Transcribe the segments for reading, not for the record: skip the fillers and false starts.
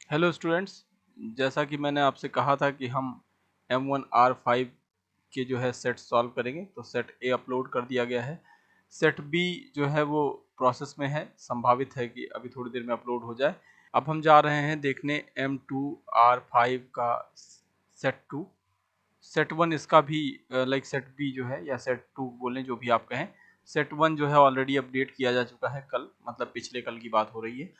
Hello students, जैसा कि मैंने आपसे कहा था कि हम M1R5 के जो है सेट सॉल्व करेंगे, तो सेट ए अपलोड कर दिया गया है। सेट बी जो है वो प्रोसेस में है, संभावित है कि अभी थोड़ी देर में अपलोड हो जाए। अब हम जा रहे हैं देखने M2R5 का सेट टू। सेट वन इसका भी लाइक सेट बी जो है या सेट टू बोलें, जो भी आप कहें। सेट वन जो है ऑलरेडी अपडेट किया जा चुका है कल, मतलब पिछले कल की बात हो रही है।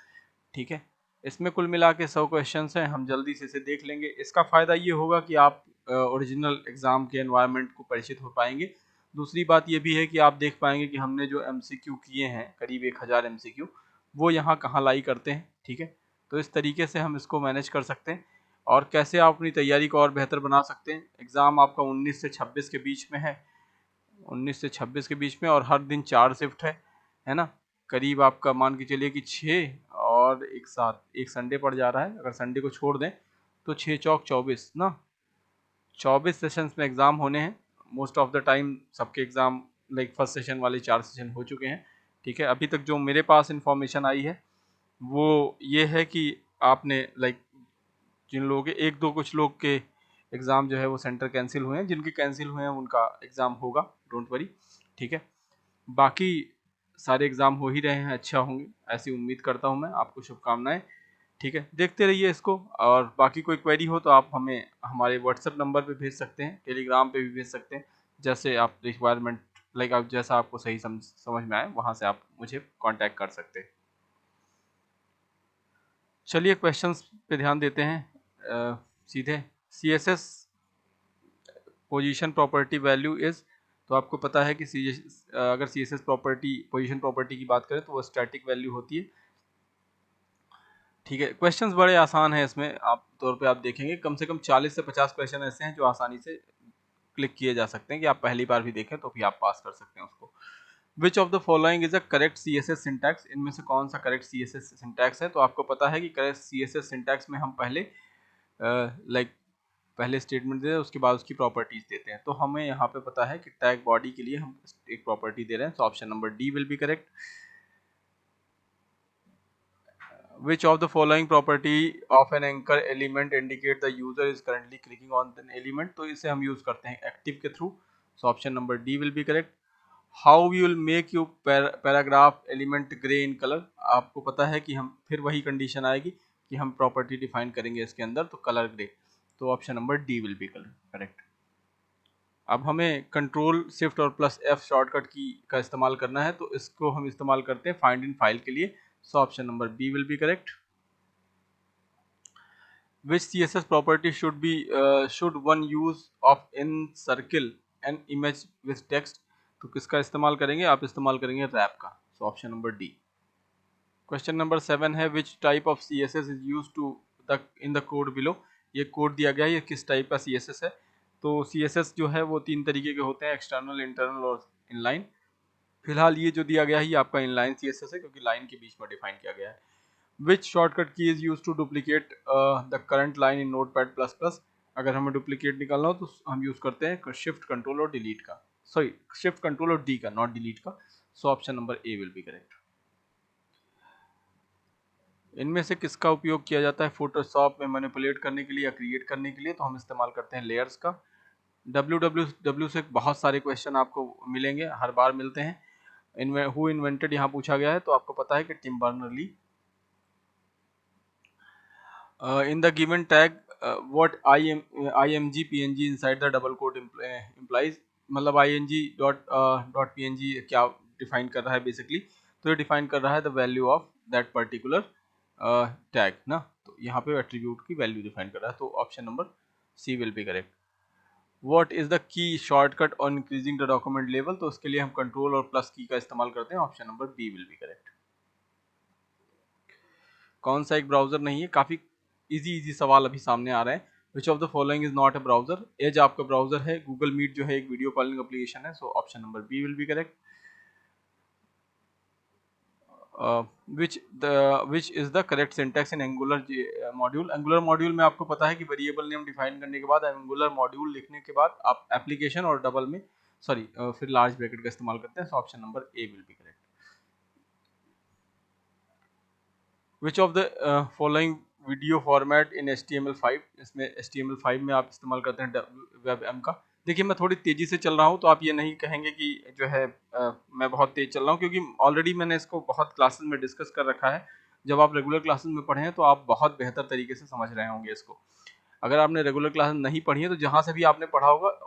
ठीक है, इसमें कुल मिला के 100 क्वेश्चंस हैं, हम जल्दी से इसे देख लेंगे। इसका फ़ायदा ये होगा कि आप ओरिजिनल एग्ज़ाम के एनवायरनमेंट को परिचित हो पाएंगे। दूसरी बात ये भी है कि आप देख पाएंगे कि हमने जो एमसीक्यू किए हैं, करीब 1000 एमसीक्यू, वो यहाँ कहाँ लाई करते हैं। ठीक है, तो इस तरीके से हम इसको मैनेज कर सकते हैं और कैसे आप अपनी तैयारी को और बेहतर बना सकते हैं। एग्ज़ाम आपका 19 से 26 के बीच में है, 19 से 26 के बीच में, और हर दिन 4 शिफ्ट है ना। करीब आपका मान के चलिए कि 6 और एक साथ एक संडे पड़ जा रहा है, अगर संडे को छोड़ दें तो 6 चौक 24 ना, 24 सेशंस में एग्ज़ाम होने हैं। मोस्ट ऑफ द टाइम सबके एग्ज़ाम लाइक फर्स्ट सेशन वाले 4 सेशन हो चुके हैं। ठीक है, अभी तक जो मेरे पास इंफॉर्मेशन आई है वो ये है कि आपने लाइक जिन लोगों के एक दो कुछ लोग के एग्ज़ाम जो है वो सेंटर कैंसिल हुए हैं, जिनके कैंसिल हुए हैं उनका एग्ज़ाम होगा, डोंट वरी। ठीक है, बाकी सारे एग्ज़ाम हो ही रहे हैं, अच्छा होंगे ऐसी उम्मीद करता हूँ मैं। आपको शुभकामनाएं। ठीक है, देखते रहिए इसको, और बाकी कोई क्वेरी हो तो आप हमें हमारे व्हाट्सएप नंबर पे भेज सकते हैं, टेलीग्राम पे भी भेज सकते हैं, जैसे आप रिक्वायरमेंट लाइक आप जैसा आपको सही समझ में आए वहाँ से आप मुझे कांटेक्ट कर सकते हैं। चलिए क्वेश्चंस पे ध्यान देते हैं सीधे। C S S position property value is, तो आपको पता है कि अगर C S S property position property की बात करें तो वो स्टैटिक वैल्यू होती है। ठीक है, क्वेश्चंस बड़े आसान हैं, इसमें आप तौर पे आप देखेंगे कम से कम 40 से 50 क्वेश्चन ऐसे हैं जो आसानी से क्लिक किए जा सकते हैं कि आप पहली बार भी देखें तो भी आप पास कर सकते हैं उसको। Which of the following is a correct C S S syntax, इनमें से कौन सा correct C S S syntax है। तो आपको पता है कि correct C S S syntax में हम पहले पहले स्टेटमेंट देते हैं, उसके बाद उसकी प्रॉपर्टीज देते हैं। तो हमें यहाँ पे पता है कि टैग बॉडी के लिए हम एक प्रॉपर्टी दे रहे हैं, तो option number D will be correct. Which of the following property of an anchor element indicate the user is currently clicking on an element, तो इसे हम यूज करते हैं एक्टिव के through, so option number D will be correct. How we will make you paragraph element grey in colour, आपको पता है कि हम फिर वही कंडीशन आएगी कि हम प्रॉपर्टी डिफाइन करेंगे इसके अंदर, तो कलर ग्रे, तो option number D will be correct. अब हमें कंट्रोल शिफ्ट और प्लस एफ शॉर्टकट की का इस्तेमाल करना है, तो इसको हम इस्तेमाल करते हैं फाइंड इन फाइल के लिए, so option number B will be correct. Which CSS property should one use of encircle an image with text, तो किसका इस्तेमाल करेंगे, आप इस्तेमाल करेंगे रैप का, so option number D. Question number 7 है which type of CSS is use to the in the code below, ये कोड दिया गया है, ये किस टाइप का CSS है। तो CSS जो है वो 3 तरीके के होते हैं, एक्सटर्नल, इंटरनल और इनलाइन। फिलहाल ये जो दिया गया है ये आपका इनलाइन CSS है, क्योंकि लाइन के बीच में डिफाइन किया गया है। Which shortcut key is used to duplicate the current line in Notepad++, अगर हमें डुप्लीकेट निकालना हो तो हम यूज करते हैं शिफ्ट कंट्रोल और डिलीट का, सॉरी शिफ्ट कंट्रोल और डी का, नॉट डिलीट का, so option number A will be correct. इनमें से किसका उपयोग किया जाता है फोटोशॉप में मैनिपुलेट करने के लिए या क्रिएट करने के लिए, तो हम इस्तेमाल करते हैं लेयर्स का। www से बहुत सारे क्वेश्चन आपको मिलेंगे, हर बार मिलते हैं। इनमें हु इन्वेंटेड यहाँ पूछा गया है, तो आपको पता है कि Tim Berners Lee. In the given tag, what img png inside the double quote implies, मतलब ing dot png क्या डिफाइन कर रहा है बेसिकली, तो ये डिफाइन कर रहा है the value of that particular tag ना, तो यहाँ पे एट्रीब्यूट की वैल्यू डिफाइन कर रहा है, तो option number C will be correct. What is the key shortcut on increasing the document level, तो उसके लिए हम कंट्रोल और प्लस की का इस्तेमाल करते हैं, option number B will be correct. कौन सा एक ब्राउजर नहीं है, काफी इजी सवाल अभी सामने आ रहे हैं। Which of the following is not a browser, edge आपका ब्राउजर है, गूगल मीट जो है एक वीडियो कॉलिंग एप्लीकेशन है, so option number B will be correct. Which is the correct syntax in angular module, angular module में आपको पता है कि वेरिएबल नेम डिफाइन करने के बाद एंगुलर मॉड्यूल लिखने के बाद आप एप्लीकेशन और डबल में सॉरी फिर लार्ज ब्रैकेट का इस्तेमाल करते हैं, so option number A will be correct. Which of the following video format in HTML5, इसमें HTML5 में आप इस्तेमाल करते हैं वेब एम का। देखिए मैं थोड़ी तेज़ी से चल रहा हूँ तो आप ये नहीं कहेंगे कि जो है मैं बहुत तेज़ चल रहा हूँ, क्योंकि ऑलरेडी मैंने इसको बहुत क्लासेस में डिस्कस कर रखा है। जब आप रेगुलर क्लासेस में पढ़े हैं तो आप बहुत बेहतर तरीके से समझ रहे होंगे इसको। अगर आपने रेगुलर क्लासेस नहीं पढ़ी है तो जहाँ से भी आपने पढ़ा होगा,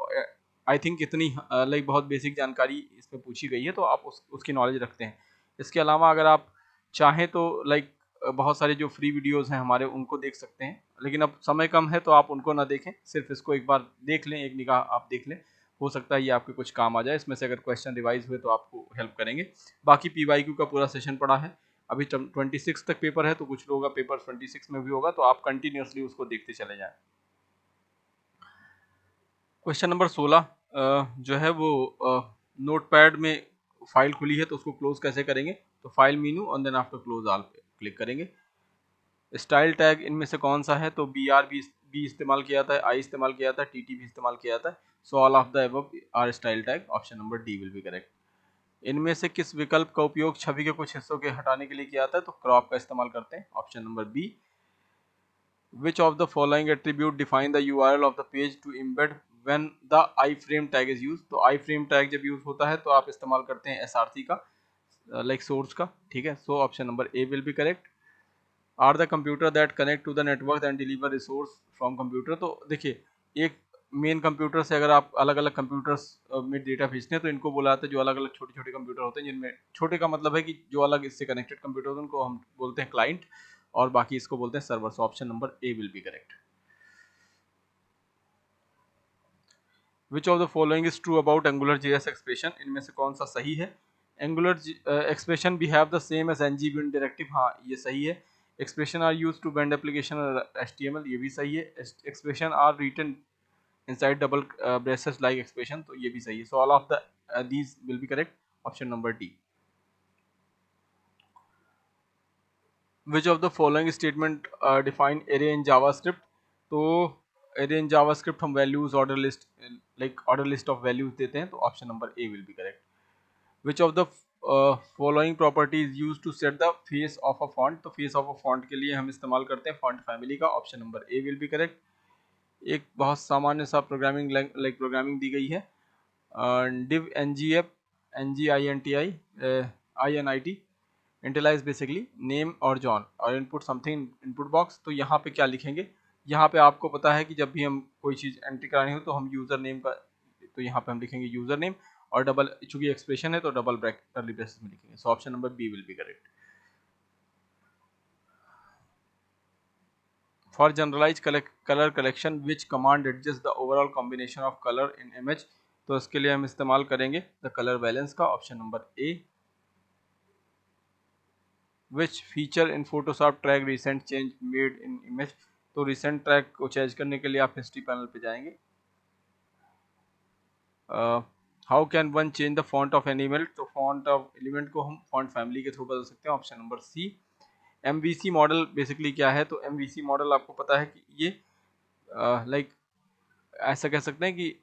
आई थिंक इतनी लाइक बहुत बेसिक जानकारी इसमें पूछी गई है तो आप उसकी नॉलेज रखते हैं। इसके अलावा अगर आप चाहें तो लाइक बहुत सारे जो फ्री वीडियोस हैं हमारे उनको देख सकते हैं, लेकिन अब समय कम है तो आप उनको ना देखें, सिर्फ इसको एक बार देख लें, एक निगाह आप देख लें, हो सकता है ये आपके कुछ काम आ जाए। इसमें से अगर क्वेश्चन रिवाइज हुए तो आपको हेल्प करेंगे। बाकी PYQ का पूरा सेशन पड़ा है, अभी 26 तक पेपर है तो कुछ लोगों का पेपर 26 में भी होगा, तो आप कंटिन्यूसली उसको देखते चले जाएं। क्वेश्चन नंबर 16 जो है वो नोटपैड में फाइल खुली है तो उसको क्लोज कैसे करेंगे, तो फाइल मीनू और देन आफ्टर क्लोज ऑल पे क्लिक करेंगे। स्टाइल टैग इनमें से कौन सा है, तो BR भी इस्तेमाल किया जाता है, आई इस्तेमाल किया जाता है, TT भी इस्तेमाल किया जाता है। So all of the above are style tag, option number D will be correct. इनमें से किस विकल्प का उपयोग छवि के कुछ हिस्सों के हटाने के लिए किया जाता है, तो क्रॉप का इस्तेमाल करते हैं, option number B. Which of the following attribute define the URL of the page to embed when the iframe tag is used, तो iframe tag जब यूज होता है तो आप इस्तेमाल करते हैं SRC का, लाइक सोर्स का, ठीक है। So option number A will be correct. Are the computer that connect to the network and deliver resource from computer, तो देखिए एक मेन कंप्यूटर से अगर आप अलग अलग कंप्यूटर्स में डेटा भेजते हैं तो इनको बोला जाता है, जो अलग अलग छोटे छोटे कंप्यूटर होते हैं, जिनमें छोटे का मतलब है कि जो अलग इससे कनेक्टेड कंप्यूटर होते हैं उनको हम बोलते हैं क्लाइंट, और बाकी इसको बोलते हैं server. So option number A will be correct. Which of the following is true about angular JS expression, इनमें से कौन सा सही है। Angular expression behave the same as NG bind directive, हाँ ये सही है। Expression are use to bind application HTML, ये भी सही है। Expression are written inside double braces like expression, तो ये भी सही है। So all of the these will be correct, option number D. Which of the following statement define array in JavaScript, तो एरे इन जावास्क्रिप्ट हम values order list, like order list of values देते हैं, तो option number A will be correct. Which of the following property is use to set the face of a font, तो face of a font के लिए हम इस्तेमाल करते हैं फॉन्ट फैमिली का, option number A will be correct. एक बहुत सामान्य सा प्रोग्रामिंग लाइक प्रोग्रामिंग दी गई है, div ngf nginti init initialize basically name और जॉन और इनपुट समथिंग इनपुट बॉक्स, तो यहाँ पे क्या लिखेंगे, यहाँ पे आपको पता है कि जब भी हम कोई चीज़ एंट्री करानी हो तो हम यूज़र नेम का, तो यहाँ पे हम लिखेंगे यूज़र नेम और डबल, चूंकि एक्सप्रेशन है तो डबल ब्रैकेट कर्ली ब्रेसेस में लिखेंगे। So option number B will be correct. For generalize colour collection which command adjust the overall combination of colour in image, तो इसके लिए हम इस्तेमाल करेंगे द कलर बैलेंस का, option number A. Which feature in Photoshop track recent change made in image, तो recent track को change करने के लिए आप हिस्ट्री पैनल पे जाएंगे। How can one change the font of animal, तो फॉन्ट ऑफ एलिमेंट को हम फॉन्ट फैमिली के थ्रू बदल सकते हैं, option number C. MVC model basically क्या है, तो MVC मॉडल आपको पता है कि ये लाइक ऐसा कह सकते हैं कि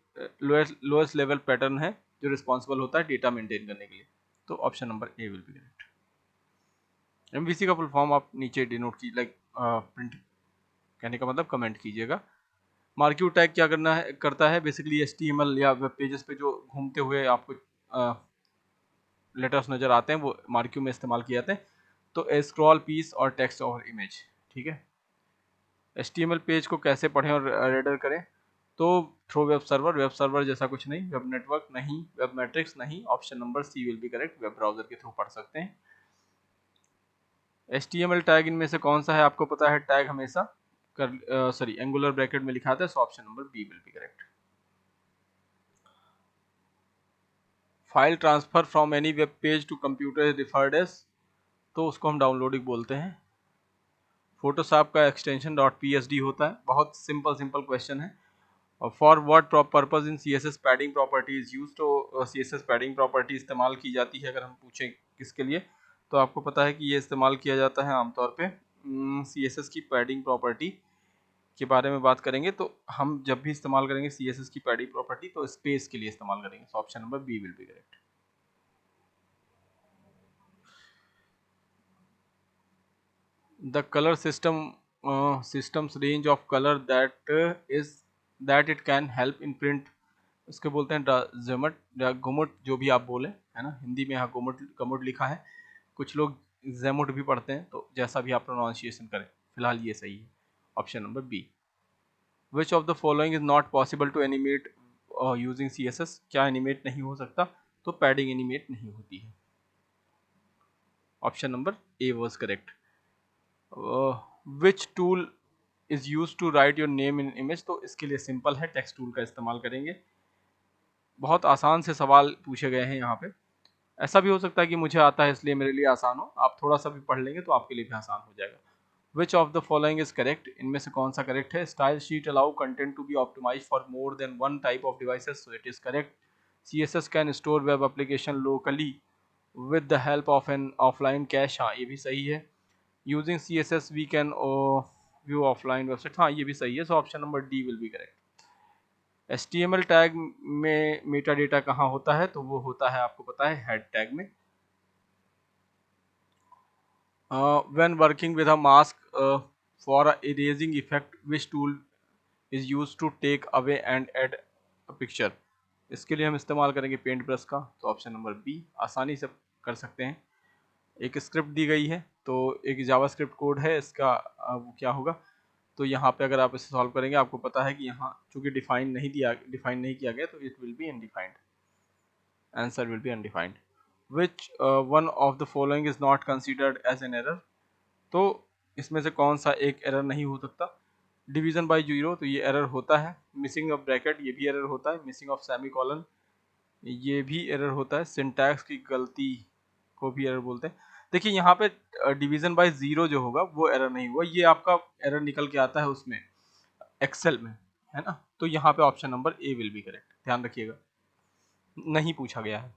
लोएस्ट लेवल पैटर्न है जो रिस्पॉन्सिबल होता है डेटा मेंटेन करने के लिए, तो option number A will be correct. MVC का फुल फॉर्म आप नीचे डिनोट की लाइक प्रिंट कहने का मतलब कमेंट कीजिएगा। मार्क्यू टैग क्या करता है, बेसिकली HTML या वेब पेजेस पे जो घूमते हुए आपको लेटर्स नज़र आते हैं वो मार्क्यू में इस्तेमाल किए जाते हैं, तो ए स्क्रॉल पीस और टेक्स्ट और इमेज, ठीक है। HTML पेज को कैसे पढ़ें और रेडर करें, तो थ्रू वेब सर्वर जैसा कुछ नहीं, वेब नेटवर्क नहीं, वेब मैट्रिक्स नहीं, option number C will be correct, web browser के थ्रू पढ़ सकते हैं। HTML टैग इनमें से कौन सा है, आपको पता है टैग हमेशा एंगुलर ब्रैकेट में लिखा था, so option number B will be correct. File transfer from any web page to computer is referred as, तो उसको हम डाउनलोडिंग बोलते हैं। फोटोशॉप का एक्सटेंशन .psd होता है, बहुत सिंपल क्वेश्चन है। और for what purpose in CSS padding property is use, तो CSS पैडिंग प्रॉपर्टी इस्तेमाल की जाती है, अगर हम पूछें किसके लिए तो आपको पता है कि ये इस्तेमाल किया जाता है आमतौर पे CSS की पैडिंग प्रॉपर्टी के बारे में बात करेंगे, तो हम जब भी इस्तेमाल करेंगे CSS की पैडिंग प्रॉपर्टी तो स्पेस के लिए इस्तेमाल करेंगे, so option number B will be correct. The colour system systems range of color that it can help in print, इसके बोलते हैं ज़ेमट या गुमुट, जो भी आप बोले, है ना, हिंदी में यहाँ गुमुट गुमुट लिखा है, कुछ लोग ज़ेमुट भी पढ़ते हैं, तो जैसा भी आप प्रोनाउंसिएशन करें, फिलहाल ये सही है option number B. Which of the following is not possible to animate using CSS, क्या एनिमेट नहीं हो सकता, तो पैडिंग एनिमेट नहीं होती है, option number A was correct. Which tool is use to write your name in image, तो इसके लिए सिंपल है, टेक्स्ट टूल का इस्तेमाल करेंगे। बहुत आसान से सवाल पूछे गए हैं यहाँ पे, ऐसा भी हो सकता है कि मुझे आता है इसलिए मेरे लिए आसान हो, आप थोड़ा सा भी पढ़ लेंगे तो आपके लिए भी आसान हो जाएगा। Which of the following is correct, इनमें से कौन सा करेक्ट है। Style sheet allow content to be optimize for more than one type of devices, so it is correct. CSS can store web application locally with the help of an offline cache, हाँ ये भी सही है। Using CSS we can view offline website, हाँ ये भी सही है, so option number D will be correct. HTML tag में मेटा डेटा कहाँ होता है, तो वो होता है, आपको पता है, हेड टैग में। When working with a mask for a erasing effect, which tool is used to take away and add a picture, इसके लिए हम इस्तेमाल करेंगे पेंट ब्रश का, तो ऑप्शन नंबर बी आसानी से कर सकते हैं। एक स्क्रिप्ट दी गई है, तो एक जावास्क्रिप्ट कोड है इसका, वो क्या होगा, तो यहाँ पे अगर आप इसे सॉल्व करेंगे, आपको पता है कि यहाँ चूंकि डिफाइन नहीं किया गया, तो it will be undefined, answer will be undefined. Which one of the following is not considered as an error, तो इसमें से कौन सा एक एरर नहीं हो सकता। डिवीजन बाय जीरो, तो ये एरर होता है। मिसिंग ऑफ ब्रैकेट, ये भी एरर होता है। मिसिंग ऑफ सेमी कॉलन, ये भी एरर होता है। सिंटैक्स की गलती को भी एरर बोलते हैं। देखिए यहाँ पे डिवीजन बाय जीरो जो होगा वो एरर नहीं हुआ, ये आपका एरर निकल के आता है उसमें एक्सेल में, है ना, तो यहाँ पे option number A will be correct, ध्यान रखिएगा, नहीं पूछा गया है,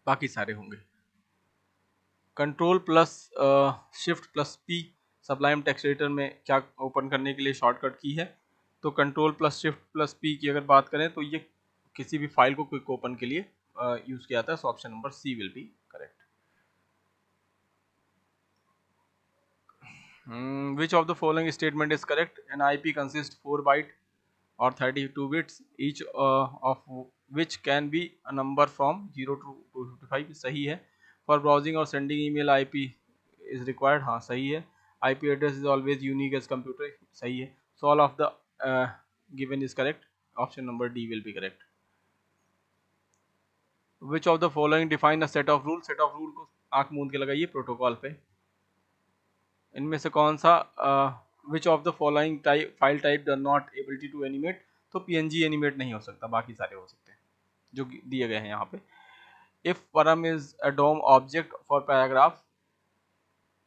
बाकी सारे होंगे। Control plus shift plus P Sublime text editor में क्या ओपन करने के लिए शॉर्टकट की है, तो control plus shift plus P की अगर बात करें तो ये किसी भी फाइल को क्विक ओपन के लिए यूज किया जाता है, so option number C will be correct. Which of the following statement is correct, an IP consist 4 byte और 32 bits each of which can be a number from 0 to 255, सही है। For browsing और sending email IP is required, हाँ सही है। IP address is always unique as computer, सही है। So all of the given is correct, option number D will be correct. Which of the following define a set of rule, set of rule को आंख मूंद के लगाइए protocol पे, इनमें से कौन सा विच of the following file type डर नॉट एबिलिटी टू एनिमेट, तो PNG एनिमेट नहीं हो सकता, बाकी सारे हो सकते हैं जो दिए गए हैं यहाँ पे। If param is a DOM object for paragraph,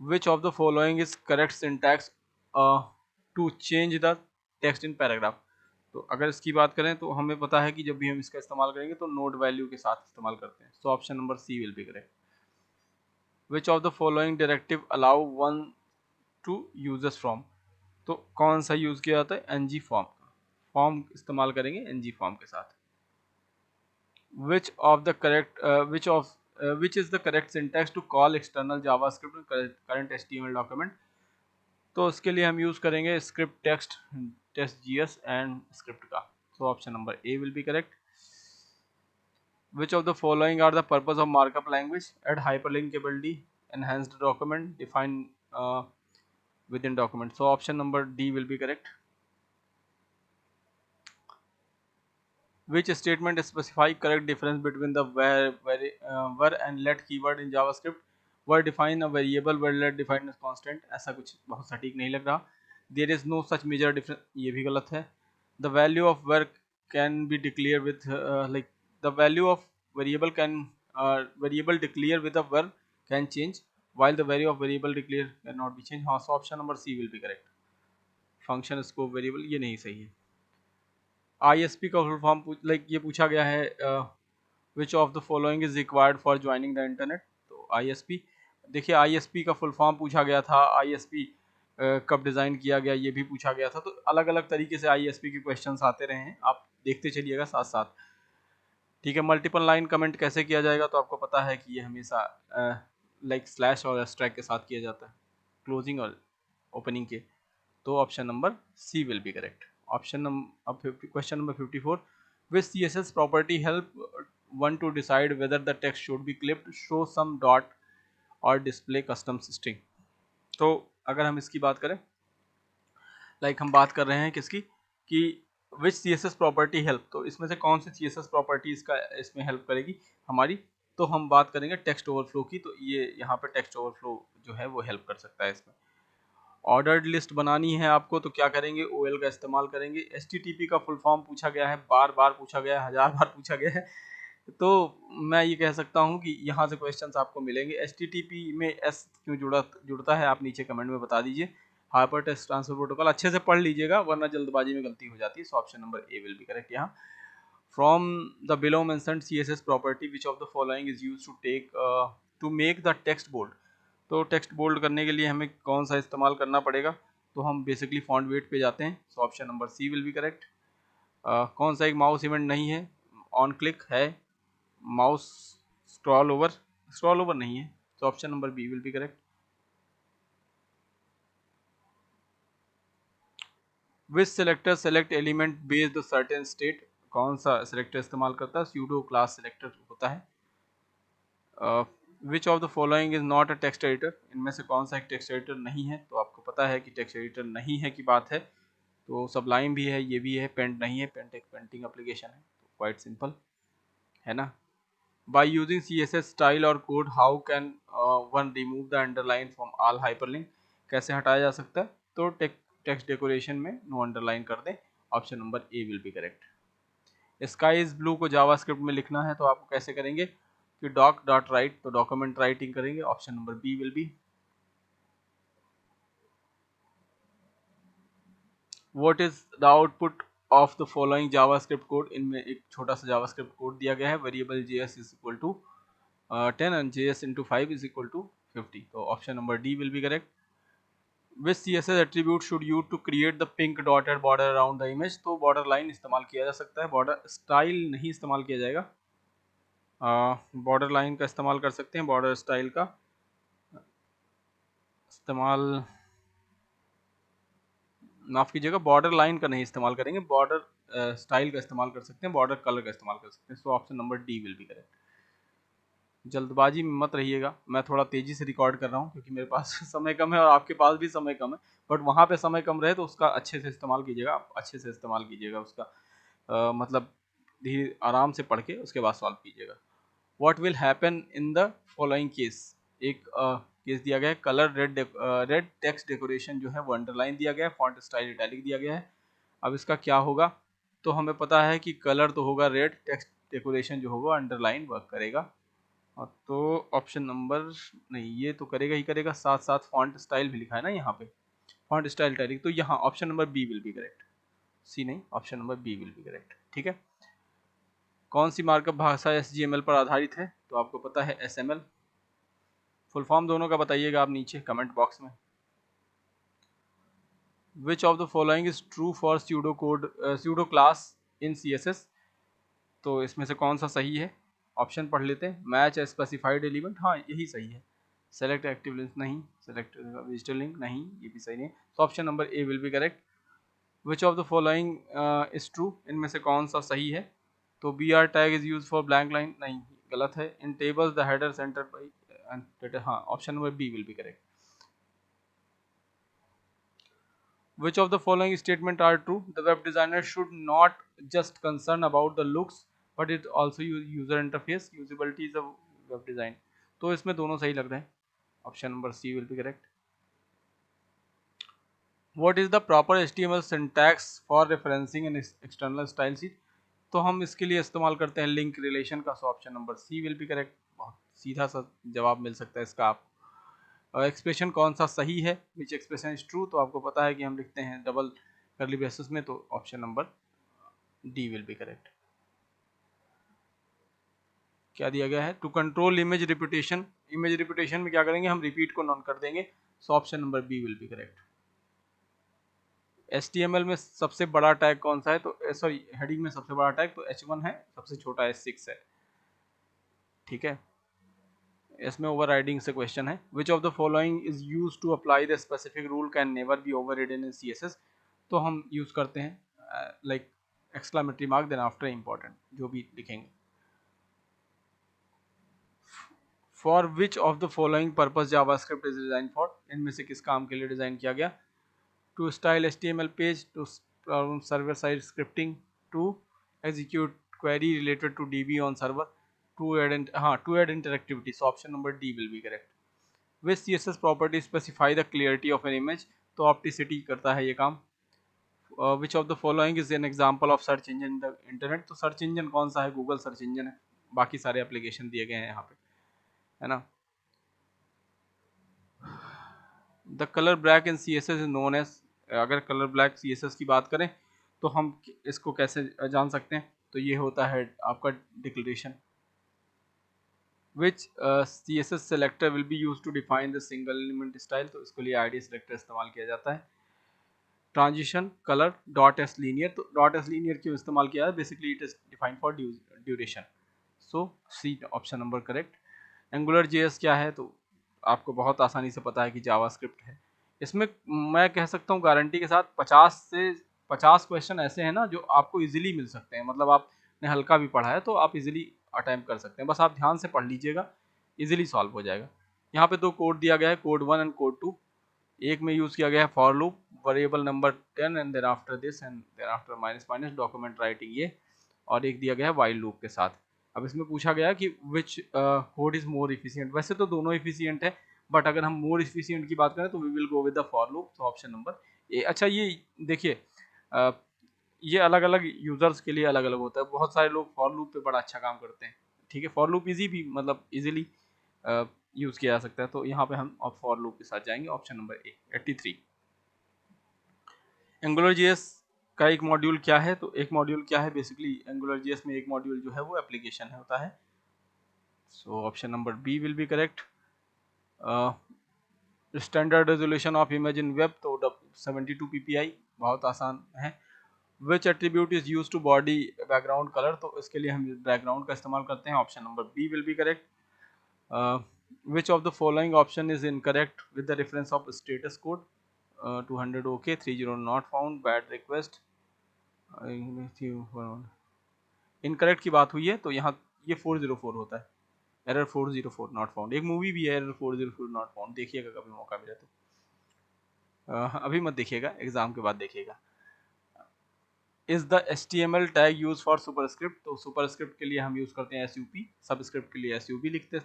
which of the following is correct syntax to change the text in paragraph, तो अगर इसकी बात करें तो हमें पता है कि जब भी हम इसका इस्तेमाल करेंगे तो नोट वैल्यू के साथ इस्तेमाल करते हैं, so option number C will be correct. Which of the following directive allow one to users from, तो कौन सा यूज किया जाता है, NG फॉर्म का, फॉर्म इस्तेमाल करेंगे NG फॉर्म के साथ। Which of the correct which is the correct syntax to call external JavaScript current HTML document, तो उसके लिए हम यूज करेंगे script text GS and script का, so option number A will be correct. Which of the following are the purpose of markup language, add hyperlinkability, enhanced document, define within document, so option number D will be correct. Which statement specify correct difference between the where and let keyword in JavaScript, where define a variable, where let define as constant, ऐसा कुछ बहुत सटीक नहीं लग रहा। There is no such major difference, ये भी गलत है। The value of where can be declared with like the value of variable declare with a where can change, while the value of variable declare cannot be changed, हाँ, so option number C will be correct। Function scope variable, ये नहीं सही है। ISP का full form ये पूछा गया है, which of the following is required for joining the internet, तो ISP, देखिए ISP का फुल फॉर्म पूछा गया था, ISP कब डिज़ाइन किया गया ये भी पूछा गया था, तो अलग अलग तरीके से ISP के क्वेश्चंस आते रहे हैं, आप देखते चलिएगा साथ साथ, ठीक है। मल्टीपल लाइन कमेंट कैसे किया जाएगा, तो आपको पता है कि ये हमेशा लाइक स्लैश और एस्ट्रैक के साथ किया जाता है, क्लोजिंग और ओपनिंग के, तो option number C will be correct. Option number question number 54, which CSS property help one to decide whether the text should be clipped, show some dot और डिस्प्ले कस्टम स्ट्रिंग। तो अगर हम इसकी बात करें, हम बात कर रहे हैं किसकी, कि विच CSS प्रॉपर्टी हेल्प, तो इसमें से कौन सी CSS प्रॉपर्टी इसका इसमें हेल्प करेगी हमारी, तो हम बात करेंगे टेक्स्ट ओवरफ्लो की। तो ये यहाँ पे टेक्स्ट ओवरफ्लो जो है वो हेल्प कर सकता है इसमें। ऑर्डर्ड लिस्ट बनानी है आपको, तो क्या करेंगे, OL का इस्तेमाल करेंगे। HTTP का फुल फॉर्म पूछा गया है, बार बार पूछा गया है, 1000 बार पूछा गया है, तो मैं ये कह सकता हूँ कि यहाँ से क्वेश्चंस आपको मिलेंगे। HTTP में S क्यों जुड़ता है, आप नीचे कमेंट में बता दीजिए। हाइपर टेक्स्ट ट्रांसफर प्रोटोकॉल अच्छे से पढ़ लीजिएगा, वरना जल्दबाजी में गलती हो जाती है। So option number A will be correct यहाँ। From the below mentioned CSS property which of the following is used to make the text bold, तो टेक्स्ट बोल्ड करने के लिए हमें कौन सा इस्तेमाल करना पड़ेगा, तो हम बेसिकली फॉन्ट वेट पे जाते हैं। So option number C will be correct. कौन सा एक माउस इवेंट नहीं है, ऑन क्लिक है, माउस स्क्रॉल ओवर नहीं है, तो option number B will be correct. Which selector select element based certain state, कौन सा सेलेक्टर इस्तेमाल करता है, सूडो क्लास सेलेक्टर होता है। Which of the following is not a text editor, इनमें से कौन सा एक टेक्स्ट एडिटर नहीं है, तो आपको पता है कि टेक्स्ट एडिटर नहीं है की बात है, तो सबलाइम भी है, ये भी है, पेंट नहीं है, पेंट एक पेंटिंग एप्लीकेशन है, तो क्वाइट सिंपल है ना। बाय यूजिंग CSS स्टाइल और code how can one remove the underline from all hyperlink, कैसे हटाया जा सकता है, तो टेक्स्ट डेकोरेशन में नो अंडरलाइन कर दें, option number A will be correct. Sky is blue को जावास्क्रिप्ट में लिखना है, तो आपको कैसे करेंगे, कि doc डॉट राइट, तो डॉक्यूमेंट राइटिंग करेंगे, option number B will be. What is the output of the following JavaScript code, इनमें एक छोटा सा जावास्क्रिप्ट कोड दिया गया है, variable JS is equal to 10 and JS into 5 is equal to 50, तो option number D will be correct. Which CSS attribute should use to create the pink dotted border around the image, तो border line इस्तेमाल किया जा सकता है, border style नहीं इस्तेमाल किया जाएगा। बॉर्डर लाइन का इस्तेमाल कर सकते हैं, बॉर्डर स्टाइल का इस्तेमाल, माफ कीजिएगा, बॉर्डर लाइन का नहीं इस्तेमाल करेंगे, बॉर्डर स्टाइल का इस्तेमाल कर सकते हैं, बॉर्डर कलर का इस्तेमाल कर सकते हैं। So option number D will be correct. जल्दबाजी में मत रहिएगा, मैं थोड़ा तेजी से रिकॉर्ड कर रहा हूँ क्योंकि मेरे पास समय कम है और आपके पास भी समय कम है, बट वहाँ पे समय कम रहे तो उसका अच्छे से इस्तेमाल कीजिएगा, आप अच्छे से इस्तेमाल कीजिएगा उसका, मतलब धीरे आराम से पढ़ के उसके बाद सॉल्व कीजिएगा। What will happen in the following case, एक केस दिया गया है, कलर रेड टेक्स्ट डेकोरेशन जो है वो अंडरलाइन दिया गया है, फॉन्ट स्टाइल इटैलिक दिया गया है। अब इसका क्या होगा, तो हमें पता है कि कलर तो होगा रेड, टेक्स्ट डेकोरेशन जो होगा अंडरलाइन वर्क करेगा, तो ऑप्शन नंबर नहीं, ये तो करेगा ही करेगा, साथ साथ फॉन्ट स्टाइल भी लिखा है ना यहाँ पे, फॉन्ट स्टाइल इटैलिक, तो यहाँ option number B will be correct, C नहीं, option number B will be correct. ठीक है, कौन सी मार्कअप भाषा HTML पर आधारित है, तो आपको पता है SML। फुल फॉर्म दोनों का बताइएगा आप नीचे कमेंट बॉक्स में। विच of the following is true for pseudo class in CSS, तो इसमें से कौन सा सही है, ऑप्शन पढ़ लेते हैं। मैच स्पेसिफाइड एलिमेंट, हाँ यही सही है। सेलेक्ट एक्टिव लिंक नहीं, सेलेक्ट विजिटर लिंक नहीं, ये भी सही नहीं, तो option number A will be correct. Which of the following is true, इनमें से कौन सा सही है, तो BR tag is use for blank line, नहीं गलत है। In tables the header center by, हाँ option number B will be correct. Which of the following statement are true? The web designer should not just concern about the looks, but it also user interface. Usability is a web design. तो इसमें दोनों सही लग रहे हैं. Option number C will be correct. What is the proper HTML syntax for referencing an external style sheet? तो हम इसके लिए इस्तेमाल करते हैं लिंक रिलेशन का. So option number C will be correct. बहुत सीधा सा जवाब मिल सकता है इसका आप. एक्सप्रेशन कौन सा सही है, विच एक्सप्रेशन इज ट्रू, तो आपको पता है कि हम लिखते हैं डबल करली ब्रेसेस में, तो option number D will be correct. क्या दिया गया है, to control image repetition. Image repetition में क्या करेंगे, हम रिपीट को नॉन कर देंगे. So option number B will be correct. HTML में सबसे बड़ा टैग कौन सा है, तो सॉरी हेडिंग में सबसे बड़ा टैग तो H1 है, सबसे छोटा H6 है. ठीक है, इसमें ओवरराइडिंग से क्वेश्चन है, which of the following is use to apply the specific rule can never be overridden in CSS। तो हम यूज करते हैं like exclamatory mark then after important जो भी लिखेंगे। For which of the following purpose JavaScript is design for, इनमें से किस काम के लिए डिजाइन किया गया? To style HTML page, to server side scripting, to execute query related to DB on server, to add to add interactivity. So option number D will be correct. Which CSS property specify the clarity of an image, तो opacity करता है ये काम। Which of the following is an example of search engine in the internet, तो search engine कौन सा है? Google search engine है, बाकी सारे एप्लीकेशन दिए गए हैं यहाँ पे, है ना। The colour black in CSS is known as, अगर कलर ब्लैक CSS की बात करें तो हम इसको कैसे जान सकते हैं? तो ये होता है आपका declaration. Which CSS selector will be use to define the single element style, तो इसके लिए ID सेलेक्टर इस्तेमाल किया जाता है। Transition colour dot S linear, तो डॉट एस लीनियर क्यों इस्तेमाल किया है? Basically it is defined for duration. So C option number correct. Angular JS क्या है? तो आपको बहुत आसानी से पता है कि जावास्क्रिप्ट है। इसमें मैं कह सकता हूँ गारंटी के साथ 50 क्वेश्चन ऐसे हैं ना जो आपको इजीली मिल सकते हैं, मतलब आपने हल्का भी पढ़ा है तो आप इजीली अटेम्प्ट कर सकते हैं, बस आप ध्यान से पढ़ लीजिएगा, इजीली सॉल्व हो जाएगा। यहाँ पे दो कोड दिया गया है, कोड 1 एंड कोड 2। एक में यूज किया गया है for loop, variable number 10 and then after this and then after minus minus document writing ये, और एक दिया गया है व्हाइल लूप के साथ। अब इसमें पूछा गया कि विच कोड इज मोर इफिशिएंट, वैसे तो दोनों इफिशिएंट है, बट अगर हम मोर इफिशिएंट की बात करें तो we will go with the for loop, तो ऑप्शन नंबर ए। अच्छा ये देखिए, ये अलग अलग यूजर्स के लिए अलग अलग होता है, बहुत सारे लोग फॉर लूप पे बड़ा अच्छा काम करते हैं, ठीक है। फॉर लूप इजी भी, मतलब इजीली यूज किया जा सकता है, तो यहाँ पे हम फॉर लूप के साथ जाएंगे, ऑप्शन नंबर ए 83। एंगुलर जेएस का एक मॉड्यूल क्या है? तो एक मॉड्यूल क्या है? बेसिकली एंगुलर जेएस में एक मॉड्यूल जो है वो एप्लीकेशन होता है। So option number B will be correct. Standard resolution of image in web, तो 72 ppi, बहुत आसान है। Which attribute is use to body background colour, तो इसके लिए हम बैकग्राउंड का इस्तेमाल करते हैं, option number B will be correct. Which of the following option is incorrect with the reference of status code, 200 okay, 30 not found, bad request. Incorrect की बात हुई है तो यहाँ ये 404 होता है, एरर 404 नॉट फाउंड। एक मूवी भी है एरर 404 नॉट फाउंड, देखिएगा कभी मौका मिले तो। अभी मत देखिएगा, एग्जाम के बाद देखिएगा। Is the HTML tag use for superscript, तो सुपरस्क्रिप्ट के लिए हम यूज करते हैं SUP, सबस्क्रिप्ट के लिए SUB लिखते हैं।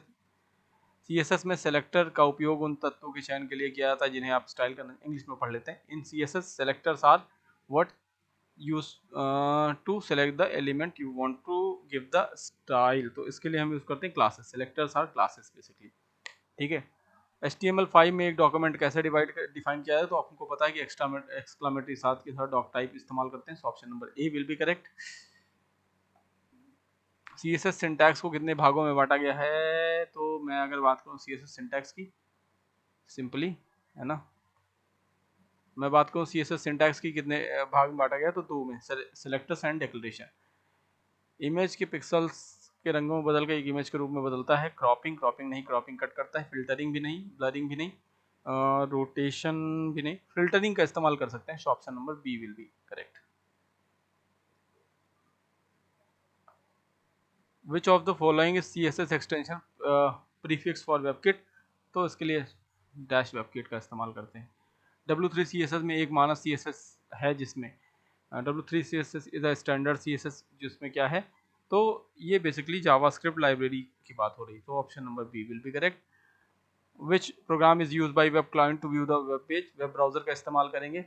CSS में सेलेक्टर का उपयोग उन तत्वों के चयन के लिए किया जाता है जिन्हें आप स्टाइल करना, इंग्लिश में पढ़ लेते हैं। In CSS selectors are what use to select the element you want to give the style, तो इसके लिए हम यूज करते हैं classes, selectors are classes basically, ठीक है। HTML5 में एक डॉक्यूमेंट कैसे डिफाइन किया है? तो आपको पता है कि एक्सक्लामेटरी साथ के साथ डॉक टाइप इस्तेमाल करते हैं, so option number A will be correct. CSS syntax को कितने भागों में बांटा गया है? तो मैं अगर बात करूँ CSS सिंटैक्स की, सिंपली, है ना, मैं बात करूँ CSS सिंटैक्स की कितने भाग में बांटा गया, तो दो में, सेलेक्टर्स एंड डिक्लेरेशन। इमेज के पिक्सल्स के रंगों में बदल के एक इमेज के रूप में बदलता है। क्रॉपिंग, क्रॉपिंग नहीं, क्रॉपिंग कट करता है। फिल्टरिंग भी नहीं, ब्लरिंग भी नहीं, रोटेशन भी नहीं, फिल्टरिंग का इस्तेमाल कर सकते हैं, option number B will be correct. Which of the following is CSS extension prefix for webkit, तो इसके लिए डैश वेबकिट का इस्तेमाल करते हैं। W3 CSS में एक मानक CSS है जिसमें W3 CSS is a standard CSS, जिसमें क्या है? तो ये बेसिकली जावास्क्रिप्ट लाइब्रेरी की बात हो रही, तो option number B will be correct. Which program is use by web client to view the web page, web browser का इस्तेमाल करेंगे।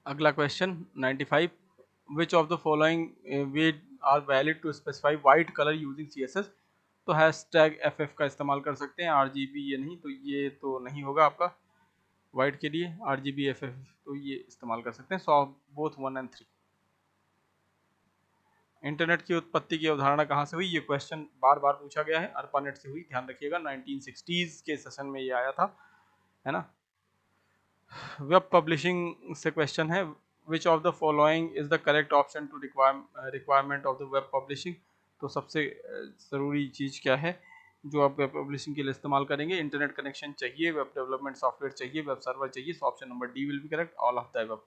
अगला question 95, which of the following way are valid to specify white colour using CSS, तो hashtag FF का इस्तेमाल कर सकते हैं, RGB ये नहीं, तो ये तो नहीं होगा आपका वाइट के लिए। RGB FF तो ये इस्तेमाल कर सकते हैं, सो बोथ 1 एंड 3। इंटरनेट की उत्पत्ति की अवधारणा कहाँ से हुई? ये क्वेश्चन बार बार पूछा गया है, अर्पानेट से हुई, ध्यान रखिएगा, 1960s के सेशन में ये आया था, है ना। वेब पब्लिशिंग से क्वेश्चन है, which of the following is the correct option to requirement of the web publishing, तो सबसे ज़रूरी चीज़ क्या है जो आप वेब पब्लिशिंग के लिए इस्तेमाल करेंगे? इंटरनेट कनेक्शन चाहिए, वेब डेवलपमेंट सॉफ्टवेयर चाहिए, वेब सर्वर चाहिए। So option number D will be correct, all of the above.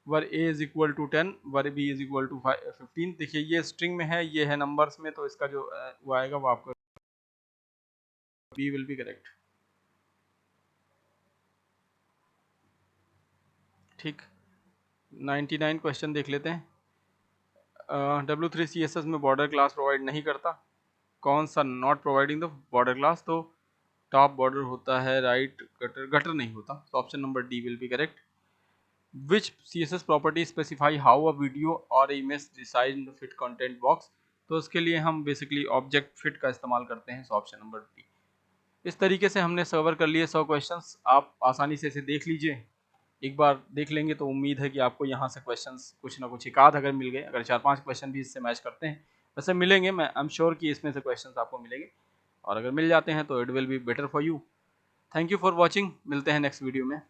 Var A is equal to 10, var B is equal to 15। देखिए ये स्ट्रिंग में है, ये है नंबर्स में, तो इसका जो वो आएगा वो आपका बी विल बी करेक्ट। ठीक, 99 क्वेश्चन देख लेते हैं। W3CSS में बॉर्डर क्लास प्रोवाइड नहीं करता। कौन सा not providing the border class? तो टॉप बॉर्डर होता है, राइट गटर, गटर नहीं होता। तो option number D will be correct. Which CSS property specify how a video और image decide in the fit content box? तो उसके लिए हम बेसिकली ऑब्जेक्ट फिट का इस्तेमाल करते हैं। So option number D. इस तरीके से हमने कवर कर लिए 100 क्वेश्चंस। आप आसानी से इसे देख लीजिए, एक बार देख लेंगे तो उम्मीद है कि आपको यहाँ से क्वेश्चंस कुछ ना कुछ एक आध अगर मिल गए, अगर 4-5 क्वेश्चन भी इससे मैच करते हैं, वैसे मिलेंगे, मैं आई एम श्योर कि इसमें से क्वेश्चंस आपको मिलेंगे, और अगर मिल जाते हैं तो it will be better for you. Thank you for watching, मिलते हैं नेक्स्ट वीडियो में।